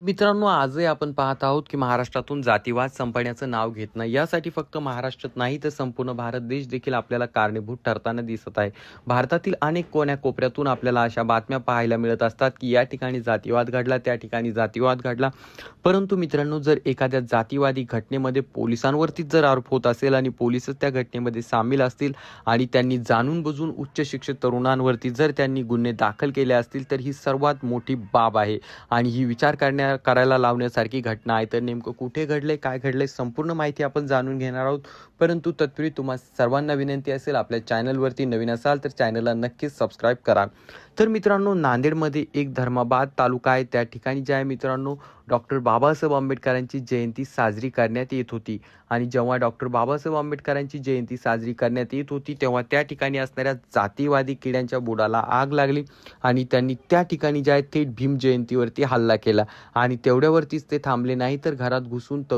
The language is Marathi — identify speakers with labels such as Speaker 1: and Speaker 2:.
Speaker 1: मित्रांनो, आजही आपण पाहत आहोत की महाराष्ट्रातून जातीवाद संपण्याचं नाव घेत नाही. यासाठी फक्त महाराष्ट्रात नाही तर संपूर्ण भारत देश देखील आपल्याला कारणीभूत ठरताना दिसत आहे. भारतातील अनेक कोन्या-कोपऱ्यातून आपल्याला अशा बातम्या पाहायला मिळत असतात की या ठिकाणी जातीवाद घडला, त्या ठिकाणी जातीवाद घडला. परंतु मित्रांनो, जर एखाद्या जातीवादी घटनेमध्ये पोलिसांवरतीच जर आरोप होत असेल आणि पोलिसच त्या घटनेमध्ये सामील असतील आणि त्यांनी जाणून-बुजून उच्च शिक्षित तरुणांवरती जर त्यांनी गुन्हे दाखल केले असतील, तर ही सर्वात मोठी बाब आहे. आणि ही विचार करायला लावण्यासारखी घटना आहे. तर नेमकं कुठे घडले, काय घडले, संपूर्ण माहिती आपण जाणून घेणार आहोत. परंतु तत्पूर्वी तुम्हा सर्वांना विनंती असेल, आपल्या चॅनलवरती नवीन असाल तर चॅनलला नक्कीच सबस्क्राईब करा. तर मित्रांनो, नांदेडमध्ये एक धर्माबाद तालुका आहे. त्या ठिकाणी जे आहे मित्रांनो, डॉक्टर बाबासाहेब आंबेडकरांची जयंती साजरी करण्यात येत होती. आणि जेव्हा डॉक्टर बाबासाहेब आंबेडकरांची जयंती साजरी करण्यात येत होती, तेव्हा त्या ठिकाणी असणाऱ्या जातीवादी किड्यांच्या बुडाला आग लागली आणि त्यांनी त्या ठिकाणी जे आहे थेट भीम जयंतीवरती हल्ला केला. आणि तेवढ्यावरतीच ते थांबले नाही, तर घरात घुसून